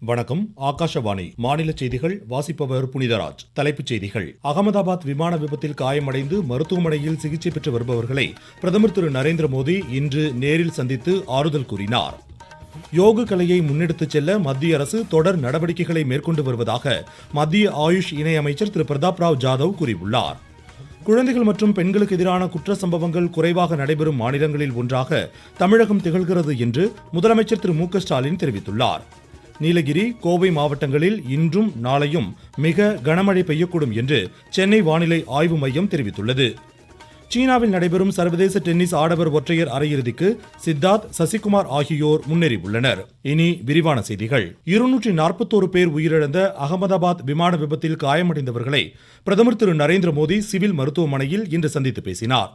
வணக்கம். ஆகாஷவாணி மாநில செய்திகள் வாசிப்பவர் புனிதராஜ். தலைப்புச் செய்திகள். அகமதாபாத் விமான விபத்தில் காயமடைந்து மருத்துவமனையில் சிகிச்சை பெற்று வருபவர்களை பிரதமர் திரு நரேந்திர மோடி இன்று நேரில் சந்தித்து ஆறுதல் கூறினார். யோக கலையை முன்னெடுத்துச் செல்ல மத்திய அரசு தொடர் நடவடிக்கைகளை மேற்கொண்டு வருவதாக மத்திய ஆயுஷ் இணையமைச்சர் திரு பிரதாப் ராவ் ஜாதவ் கூறியுள்ளார். குழந்தைகள் மற்றும் பெண்களுக்கு எதிரான குற்ற சம்பவங்கள் குறைவாக நடைபெறும் மாநிலங்களில் ஒன்றாக தமிழகம் திகழ்கிறது என்று முதலமைச்சர் திரு மு க ஸ்டாலின் தெரிவித்துள்ளார். நீலகிரி, கோவை மாவட்டங்களில் இன்றும் நாளையும் மிக கனமழை பெய்யக்கூடும் என்று சென்னை வானிலை ஆய்வு மையம் தெரிவித்துள்ளது. சீனாவில் நடைபெறும் சர்வதேச டென்னிஸ் ஆடவர் ஒற்றையர் அரையிறுதிக்கு சித்தார்த், சசிகுமார் ஆகியோர் முன்னேறியுள்ளனர். இனி விரிவான செய்திகள். 241 பேர் உயிரிழந்த அகமதாபாத் விமான விபத்தில் காயமடைந்தவர்களை பிரதமர் திரு நரேந்திர மோடி சிவில் மருத்துவமனையில் இன்று சந்தித்து பேசினார்.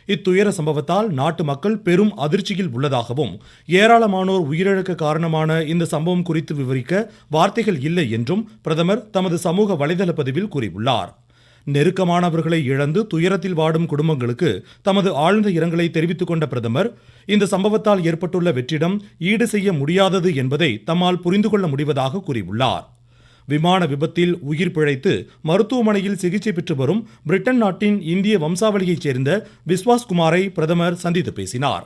இத்துயர சம்பவத்தால் நாட்டு மக்கள் பெரும் அதிர்ச்சியில் உள்ளதாகவும் ஏராளமானோர் உயிரிழக்க காரணமான இந்த சம்பவம் குறித்து விவரிக்க வார்த்தைகள் இல்லை என்றும் பிரதமர் தமது சமூக வலைதள பதிவில் கூறியுள்ளார். நெருக்கமானவர்களை இழந்து துயரத்தில் வாடும் குடும்பங்களுக்கு தமது ஆழ்ந்த இரங்கலை தெரிவித்துக் கொண்ட பிரதமர், இந்த சம்பவத்தால் ஏற்பட்டுள்ள வெற்றிடம் ஈடு செய்ய முடியாதது என்பதை தம்மால் புரிந்து கொள்ள முடிவதாக கூறியுள்ளார். விமான விபத்தில் உயிர் பிழைத்து மருத்துவமனையில் சிகிச்சை பெற்று வரும் பிரிட்டன் நாட்டின் இந்திய வம்சாவளியைச் சேர்ந்த விஸ்வாஸ் குமாரை பிரதமர் சந்தித்து பேசினார்.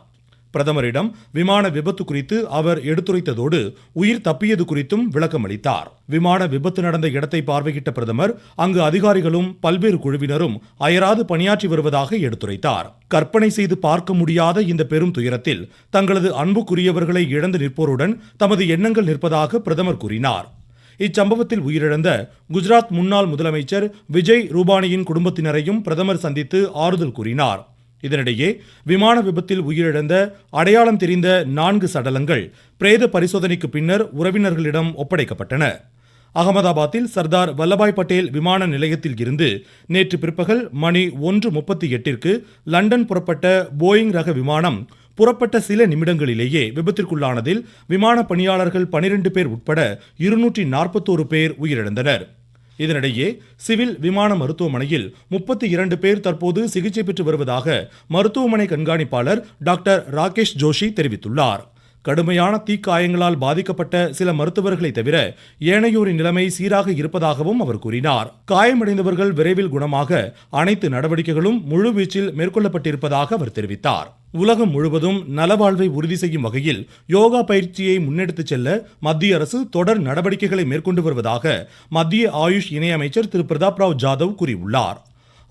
பிரதமரிடம் விமான விபத்து குறித்து அவர் எடுத்துரைத்ததோடு உயிர் தப்பியது குறித்தும் விளக்கம் அளித்தார். விமான விபத்து நடந்த இடத்தை பார்வையிட்ட பிரதமர் அங்கு அதிகாரிகளும் பல்வேறு குழுவினரும் அயராது பணியாற்றி வருவதாக எடுத்துரைத்தார். கற்பனை செய்து பார்க்க முடியாத இந்த பெரும் துயரத்தில் தங்களது அன்புக்குரியவர்களை இழந்து நிற்போருடன் தமது எண்ணங்கள் நிற்பதாக பிரதமர் கூறினார். இச்சம்பவத்தில் உயிரிழந்த குஜராத் முன்னாள் முதலமைச்சர் விஜய் ரூபானியின் குடும்பத்தினரையும் பிரதமர் சந்தித்து ஆறுதல் கூறினார். இதனிடையே விமான விபத்தில் உயிரிழந்த அடையாளம் தெரிந்த 4 சடலங்கள் பிரேத பரிசோதனைக்கு பின்னர் உறவினர்களிடம் ஒப்படைக்கப்பட்டன. அகமதாபாத்தில் சர்தார் வல்லபாய் பட்டேல் விமான நிலையத்தில் இருந்து நேற்று பிற்பகல் மணி 1:38 லண்டன் புறப்பட்ட போயிங் ரக விமானம் புறப்பட்ட சில நிமிடங்களிலேயே விபத்திற்குள்ளானதில் விமான பணியாளர்கள் 12 பேர் உட்பட 241 பேர் உயிரிழந்தனர். இதனிடையே சிவில் விமான மருத்துவமனையில் 32 பேர் தற்போது சிகிச்சை பெற்று வருவதாக மருத்துவமனை கண்காணிப்பாளர் டாக்டர் ராகேஷ் ஜோஷி தெரிவித்துள்ளார். கடுமையான தீக்காயங்களால் பாதிக்கப்பட்ட சில மருத்துவர்களை தவிர ஏனையோரின் நிலைமை சீராக இருப்பதாகவும் அவர் கூறினார். காயமடைந்தவர்கள் விரைவில் குணமாக அனைத்து நடவடிக்கைகளும் முழுவீச்சில் மேற்கொள்ளப்பட்டிருப்பதாக அவர் தெரிவித்தார். உலகம் முழுவதும் நலவாழ்வை உறுதி செய்யும் வகையில் யோகா பயிற்சியை முன்னெடுத்துச் செல்ல மத்திய அரசு தொடர் நடவடிக்கைகளை மேற்கொண்டு வருவதாக மத்திய ஆயுஷ் இணையமைச்சர் திரு பிரதாப் ராவ் ஜாதவ் கூறியுள்ளார்.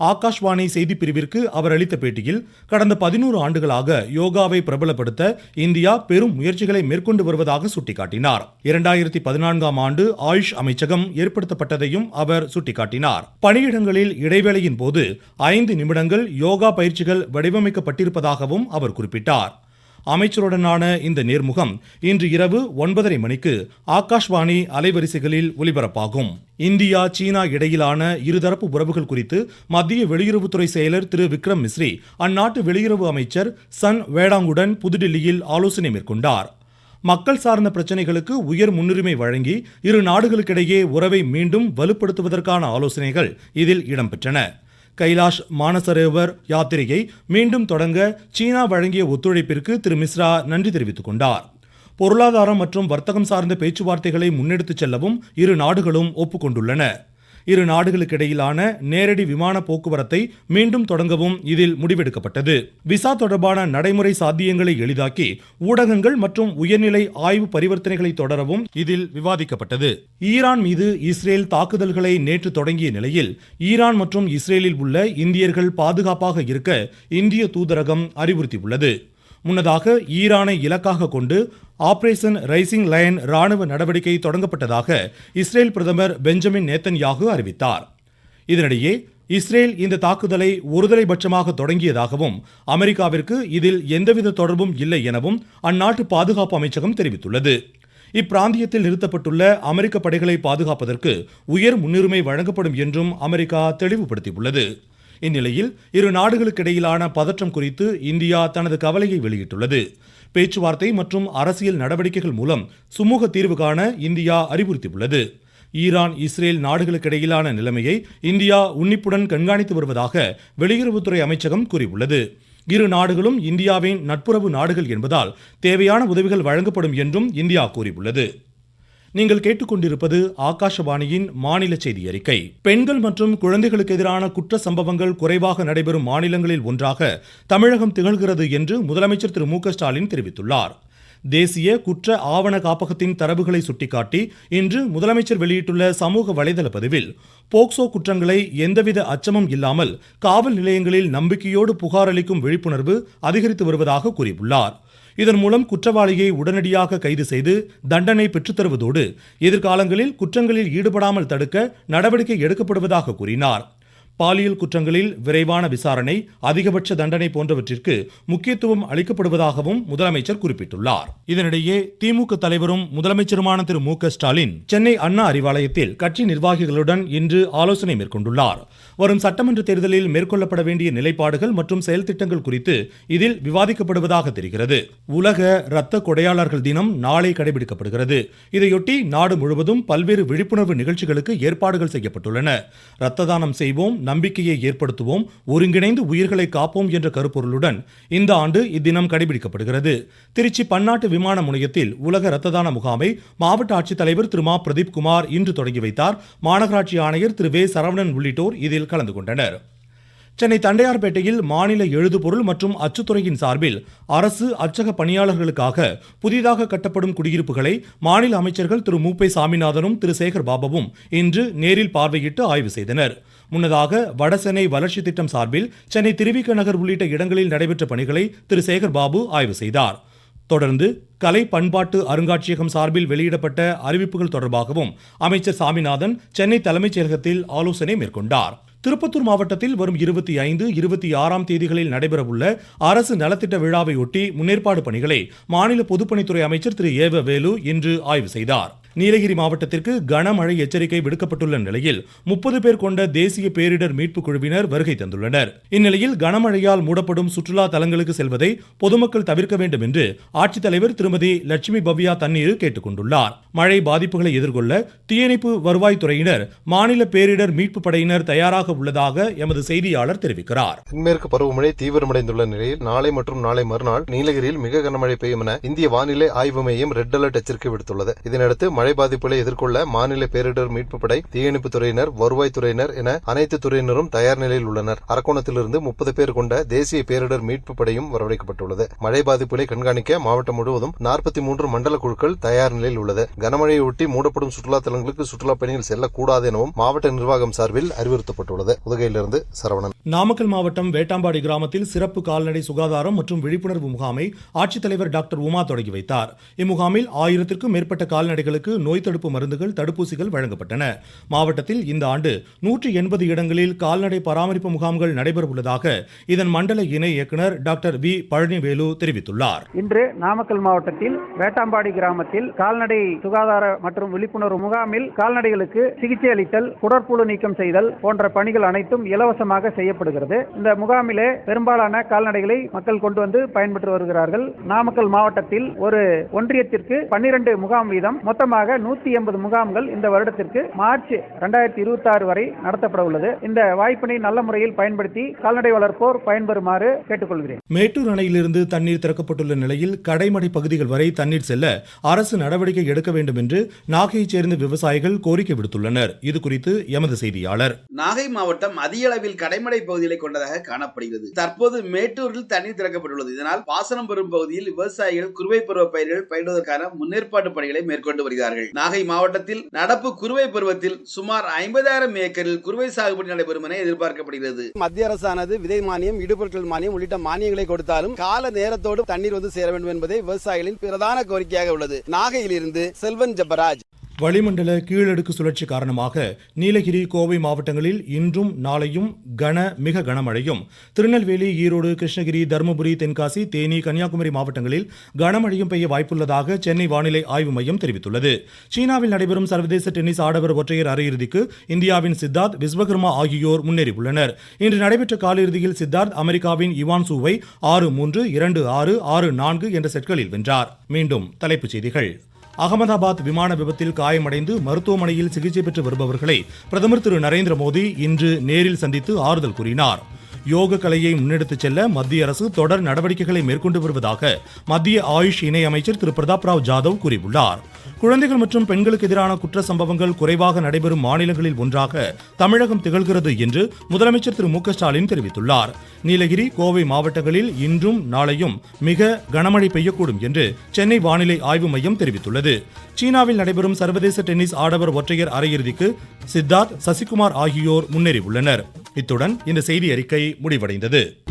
ஆகாஷ்வாணி செய்தி பிரிவிற்கு அவர் அளித்த பேட்டியில், கடந்த 11 ஆண்டுகளாக யோகாவை பிரபலப்படுத்த இந்தியா பெரும் முயற்சிகளை மேற்கொண்டு வருவதாக சுட்டிக்காட்டினார். 2014ஆம் ஆண்டு ஆயுஷ் அமைச்சகம் ஏற்படுத்தப்பட்டதையும் அவர் சுட்டிக்காட்டினார். பணியிடங்களில் இடைவேளையின் போது 5 நிமிடங்கள் யோகா பயிற்சிகள் வடிவமைக்கப்பட்டிருப்பதாகவும் அவர் குறிப்பிட்டார். அமைச்சருடனான இந்த நேர்முகம் இன்று இரவு 9:30 மணிக்கு ஆகாஷ்வாணி அலைவரிசைகளில் ஒலிபரப்பாகும். இந்தியா, சீனா இடையிலான இருதரப்பு உறவுகள் குறித்து மத்திய வெளியுறவுத்துறை செயலர் திரு விக்ரம் மிஸ்ரி அந்நாட்டு வெளியுறவு அமைச்சர் சன் வேடாங்குடன் புதுடில்லியில் ஆலோசனை மேற்கொண்டார். மக்கள் சார்ந்த பிரச்சனைகளுக்கு உயர் முன்னுரிமை வழங்கி இரு நாடுகளுக்கிடையே உறவை மீண்டும் வலுப்படுத்துவதற்கான ஆலோசனைகள் இதில் இடம்பெற்றன. கைலாஷ் மானசரோவர் யாத்திரையை மீண்டும் தொடங்க சீனா வழங்கிய ஒத்துழைப்பிற்கு திரு மிஸ்ரா நன்றி தெரிவித்துக் கொண்டார். பொருளாதாரம் மற்றும் வர்த்தகம் சார்ந்த பேச்சுவார்த்தைகளை முன்னெடுத்துச் செல்லவும் இரு நாடுகளும் ஒப்புக்கொண்டுள்ளன. இரு நாடுகளுக்கிடையிலான நேரடி விமான போக்குவரத்தை மீண்டும் தொடங்கவும் இதில் முடிவெடுக்கப்பட்டது. விசா தொடர்பான நடைமுறை சாத்தியங்களை எளிதாக்கி ஊடகங்கள் மற்றும் உயர்நிலை ஆய்வு பரிவர்த்தனைகளை தொடரவும் இதில் விவாதிக்கப்பட்டது. ஈரான் மீது இஸ்ரேல் தாக்குதல்களை நேற்று தொடங்கிய நிலையில் ஈரான் மற்றும் இஸ்ரேலில் உள்ள இந்தியர்கள் பாதுகாப்பாக இருக்க இந்திய தூதரகம் அறிவுறுத்தியுள்ளது. முன்னதாக ஈரானை இலக்காக கொண்டு ஆபரேஷன் ரைசிங் லயன் ராணுவ நடவடிக்கை தொடங்கப்பட்டதாக இஸ்ரேல் பிரதமர் பெஞ்சமின் நேத்தன்யாகு அறிவித்தார். இதனிடையே இஸ்ரேல் இந்த தாக்குதலை ஒருதலைபட்சமாக தொடங்கியதாகவும் அமெரிக்காவிற்கு இதில் எந்தவித தொடர்பும் இல்லை எனவும் அந்நாட்டு பாதுகாப்பு அமைச்சகம் தெரிவித்துள்ளது. இப்பிராந்தியத்தில் நிறுத்தப்பட்டுள்ள அமெரிக்க படைகளை பாதுகாப்பதற்கு உயர் முன்னுரிமை வழங்கப்படும் என்றும் அமெரிக்கா தெளிவுபடுத்தியுள்ளது. இந்நிலையில் இரு நாடுகளுக்கிடையிலான பதற்றம் குறித்து இந்தியா தனது கவலையை வெளியிட்டுள்ளது. பேச்சுவார்த்தை மற்றும் அரசியல் நடவடிக்கைகள் மூலம் சுமூக தீர்வு காண இந்தியா அறிவுறுத்தியுள்ளது. ஈரான், இஸ்ரேல் நாடுகளுக்கிடையிலான நிலைமையை இந்தியா உன்னிப்புடன் கண்காணித்து வருவதாக வெளியுறவுத்துறை அமைச்சகம் கூறியுள்ளது. இரு நாடுகளும் இந்தியாவின் நட்புறவு நாடுகள் என்பதால் தேவையான உதவிகள் வழங்கப்படும் என்றும் இந்தியா கூறியுள்ளது. நீங்கள் கேட்டுக்கொண்டிருப்பது ஆகாஷவாணியின் மாநில செய்தி அறிக்கை. பெண்கள் மற்றும் குழந்தைகளுக்கு எதிரான குற்ற சம்பவங்கள் குறைவாக நடைபெறும் மாநிலங்களில் ஒன்றாக தமிழகம் திகழ்கிறது என்று முதலமைச்சர் திரு மு.க.ஸ்டாலின் தெரிவித்துள்ளார். தேசிய குற்ற ஆவண காப்பகத்தின் தரவுகளை சுட்டிக்காட்டி இன்று முதலமைச்சர் வெளியிட்டுள்ள சமூக வலைதள பதிவில் போக்சோ குற்றங்களை எந்தவித அச்சமும் இல்லாமல் காவல் நிலையங்களில் நம்பிக்கையோடு புகார் அளிக்கும் விழிப்புணர்வு அதிகரித்து வருவதாக கூறியுள்ளார். இதன் மூலம் குற்றவாளியை உடனடியாக கைது செய்து தண்டனை பெற்றுத்தருவதோடு எதிர்காலங்களில் குற்றங்களில் ஈடுபடாமல் தடுக்க நடவடிக்கை எடுக்கப்படுவதாக கூறினார். பாலியல் குற்றங்களில் விரைவான விசாரணை, அதிகபட்ச தண்டனை போன்றவற்றிற்கு முக்கியத்துவம் அளிக்கப்படுவதாகவும் முதலமைச்சர் குறிப்பிட்டுள்ளார். இதனிடையே திமுக தலைவரும் முதலமைச்சருமான திரு மு.க.ஸ்டாலின் சென்னை அண்ணா அறிவாலயத்தில் கட்சி நிர்வாகிகளுடன் இன்று ஆலோசனை மேற்கொண்டுள்ளார். வரும் சட்டமன்ற தேர்தலில் மேற்கொள்ளப்பட வேண்டிய நிலைப்பாடுகள் மற்றும் செயல் திட்டங்கள் குறித்து இதில் விவாதிக்கப்படுவதாக தெரிகிறது. உலக இரத்த கொடையாளர்கள் தினம் நாளை கடைபிடிக்கப்படுகிறது. இதையொட்டி நாடு முழுவதும் பல்வேறு விழிப்புணர்வு நிகழ்ச்சிகளுக்கு ஏற்பாடுகள் செய்யப்பட்டுள்ளன. இரத்த தானம் செய்வோம், நம்பிக்கையை ஏற்படுத்துவோம், ஒருங்கிணைந்து உயிர்களை காப்போம் என்ற கருப்பொருளுடன் இந்த ஆண்டு இத்தினம் கடைபிடிக்கப்படுகிறது. திருச்சி பன்னாட்டு விமான முனையத்தில் உலக இரத்த தான முகாமை மாவட்ட ஆட்சித்தலைவர் திரு மா. பிரதீப் குமார் இன்று தொடங்கி வைத்தார். மாநகராட்சி ஆணையர் திரு வே. சரவணன் உள்ளிட்டோர் இதில் கலந்து கொண்டனர். சென்னை தண்டையார்பேட்டையில் மாநில எழுதுபொருள் மற்றும் அச்சுத்துறையின் சார்பில் அரசு அச்சக பணியாளர்களுக்காக புதிதாக கட்டப்படும் குடியிருப்புகளை மாநில அமைச்சர்கள் திரு மு. சாமிநாதனும் திரு சேகர் பாபுவும் இன்று நேரில் பார்வையிட்டு ஆய்வு செய்தனர். முன்னதாக வடசென்னை வளர்ச்சி திட்டம் சார்பில் சென்னை திருவிக நகர் உள்ளிட்ட இடங்களில் நடைபெற்ற பணிகளை திரு சேகர் பாபு ஆய்வு செய்தார். தொடர்ந்து கலை பண்பாட்டு அருங்காட்சியகம் சார்பில் வெளியிடப்பட்ட அறிவிப்புகள் தொடர்பாகவும் அமைச்சர் சாமிநாதன் சென்னை தலைமைச் செயலகத்தில் ஆலோசனை மேற்கொண்டார். திருப்பத்தூர் மாவட்டத்தில் வரும் 25, 26ஆம் தேதிகளில் நடைபெறவுள்ள அரசு நலத்திட்ட விழாவையொட்டி முன்னேற்பாடு பணிகளை மாநில பொதுப்பணித்துறை அமைச்சர் திரு ஏவ வேலு இன்று ஆய்வு செய்தார். நீலகிரி மாவட்டத்திற்கு கனமழை எச்சரிக்கை விடுக்கப்பட்டுள்ள நிலையில் 30 பேர் கொண்ட தேசிய பேரிடர் மீட்பு குழுவினர் வருகை தந்துள்ளனர். இந்நிலையில் கனமழையால் மூடப்படும் சுற்றுலா தலங்களுக்கு செல்வதை பொதுமக்கள் தவிர்க்க வேண்டும் என்று ஆட்சித்தலைவர் திருமதி லட்சுமி பவ்யா தண்ணீர் கேட்டுக் கொண்டுள்ளார். மழை பாதிப்புகளை எதிர்கொள்ள தீயணைப்பு வருவாய்த்துறையினர், மாநில பேரிடர் மீட்பு படையினர் தயாராக உள்ளதாக எமது செய்தியாளர் தெரிவிக்கிறார். தென்மேற்கு பருவமழை தீவிரமடைந்துள்ள நிலையில் நாளை மற்றும் நாளை மறுநாள் நீலகிரியில் மிக கனமழை பெய்யும் என இந்திய வானிலை ஆய்வு மையம் ரெட் அலர்ட் எச்சரிக்கை விடுத்துள்ளது. இதனையடுத்து மழை பாதிப்புகளை எதிர்கொள்ள மாநில பேரிடர் மீட்பு படை, தீயணைப்பு துறையினர், வருவாய்த்துறையினர் என அனைத்து துறையினரும் தயார் நிலையில் உள்ளனர். அரக்கோணத்திலிருந்து 30 பேர் கொண்ட தேசிய பேரிடர் மீட்பு படையும் வரவழைக்கப்பட்டுள்ளது. மழை பாதிப்புகளை கண்காணிக்க மாவட்டம் முழுவதும் 43 மண்டல குழுக்கள் தயார் நிலையில் உள்ளது. கனமழையொட்டி மூடப்படும் சுற்றுலா தலங்களுக்கு சுற்றுலா பயணிகள் செல்லக்கூடாது எனவும் மாவட்ட நிர்வாகம் சார்பில் அறிவுறுத்தப்பட்டுள்ளது. உதகையிலிருந்து சரவணன். நாமக்கல் மாவட்டம் வேட்டாம்பாடி கிராமத்தில் சிறப்பு கால்நடை சுகாதாரம் மற்றும் விழிப்புணர்வு முகாமை ஆட்சித்தலைவர் டாக்டர் உமா தொடங்கி வைத்தார். இம்முகாமில் 1000க்கும் மேற்பட்ட கால்நடைகளுக்கு நோய் தடுப்பு மருந்துகள், தடுப்பூசிகள் வழங்கப்பட்டன. மாவட்டத்தில் இந்த ஆண்டு 180 இடங்களில் கால்நடை பராமரிப்பு முகாம்கள் நடைபெறவுள்ளதாக இதன் மண்டல இணை இயக்குநர் டாக்டர் வி. பழனிவேலு தெரிவித்துள்ளார். இன்று நாமக்கல் மாவட்டத்தில் வேட்டாம்பாடி கிராமத்தில் கால்நடை சுகாதார மற்றும் விழிப்புணர்வு முகாமில் கால்நடைகளுக்கு சிகிச்சை அளித்தல், குடற்புழு நீக்கம் செய்தல் போன்ற பணிகள் அனைத்தும் இலவசமாக செய்யப்படுகிறது. இந்த முகாமிலே பெரும்பாலான கால்நடைகளை மக்கள் கொண்டு வந்து பயன்பெற்று வருகிறார்கள். நாமக்கல் மாவட்டத்தில் ஒரு ஒன்றியத்திற்கு 12 முகாம் வீதம் மொத்தமாக 180 முகாம்கள் இந்த வருடத்திற்கு மார்ச் 2026 வரை நடத்தப்பட உள்ளது. இந்த வாய்ப்பினை நல்ல முறையில் பயன்படுத்தி கால்நடை வளர்ப்போர் பயன்பெறுமாறு கேட்டுக்கொள்கிறேன். மேட்டூர் அணையிலிருந்து தண்ணீர் திறக்கப்பட்டுள்ள நிலையில் கடைமடை பகுதிகள் வரை தண்ணீர் செல்ல அரசு நடவடிக்கை எடுக்க வேண்டும் என்று நாகையைச் சேர்ந்த விவசாயிகள் கோரிக்கை விடுத்துள்ளனர். இதுகுறித்து எமது செய்தியாளர். நாகை மாவட்டம் அதிக அளவில் கடைமடை பகுதிகளை கொண்டதாக காணப்படுகிறது. தற்போது மேட்டூரில் தண்ணீர் திறக்கப்பட்டுள்ளது. இதனால் பாசனம் பெறும் பகுதியில் விவசாயிகள் குறுவை பருவ பயிர்கள் பயிடுவதற்கான முன்னேற்பாட்டு பணிகளை மேற்கொண்டு வருகிறார்கள். நாகை மாவட்டத்தில் நடப்பு குறுவை பருவத்தில் சுமார் 50,000 ஏக்கரில் குறுவை சாகுபடி நடைபெறும் என எதிர்பார்க்கப்படுகிறது. மத்திய அரசானது விதை மானியம், இடுபொருட்கள் மானியம் உள்ளிட்ட மானியங்களை கொடுத்தாலும் கால நேரத்தோடு தண்ணீர் வந்து சேர வேண்டும் என்பதே விவசாயிகளின் பிரதான கோரிக்கையாக உள்ளது. நாகையிலிருந்து செல்வன் ஜெபராஜ். வளிமண்டல கீழடுக்கு சுழற்சி காரணமாக நீலகிரி, கோவை மாவட்டங்களில் இன்றும் நாளையும் மிக கனமழையும், திருநெல்வேலி, ஈரோடு, கிருஷ்ணகிரி, தருமபுரி, தென்காசி, தேனி, கன்னியாகுமரி மாவட்டங்களில் கனமழையும் பெய்ய வாய்ப்புள்ளதாக சென்னை வானிலை ஆய்வு மையம் தெரிவித்துள்ளது. சீனாவில் நடைபெறும் சர்வதேச டென்னிஸ் ஆடவர் ஒற்றையர் அரையிறுதிக்கு இந்தியாவின் சித்தார்த், விஸ்வகர்மா ஆகியோர் முன்னேறியுள்ளனர். இன்று நடைபெற்ற காலிறுதியில் சித்தார்த் அமெரிக்காவின் இவான் சூவை 6-3, 2-6, 6-4 என்ற செட்களில் வென்றார். மீண்டும் தலைப்புச் செய்திகள். அகமதாபாத் விமான விபத்தில் காயமடைந்து மருத்துவமனையில் சிகிச்சை பெற்று வருபவர்களை பிரதமர் திரு நரேந்திர மோடி இன்று நேரில் சந்தித்து ஆறுதல் கூறினார். யோக கலையை முன்னெடுத்துச் செல்ல மத்திய அரசு தொடர் நடவடிக்கைகளை மேற்கொண்டு வருவதாக மத்திய ஆயுஷ் இணை அமைச்சர் திரு பிரதாப் ராவ் ஜாதவ் கூறியுள்ளார். குழந்தைகள் மற்றும் பெண்களுக்கு எதிரான குற்ற சம்பவங்கள் குறைவாக நடைபெறும் மாநிலங்களில் ஒன்றாக தமிழகம் திகழ்கிறது என்று முதலமைச்சர் திரு மு.க. ஸ்டாலின் தெரிவித்துள்ளார். நீலகிரி, கோவை மாவட்டங்களில் இன்றும் நாளையும் மிக கனமழை பெய்யக்கூடும் என்று சென்னை வானிலை ஆய்வு மையம் தெரிவித்துள்ளது. சீனாவில் நடைபெறும் சர்வதேச டென்னிஸ் ஆடவர் ஒற்றையர் அரையிறுதிக்கு சித்தார்த், சசிகுமார் ஆகியோர் முன்னேறியுள்ளனர். இத்துடன் இந்த செய்தி அறிக்கை முடிவடைந்தது.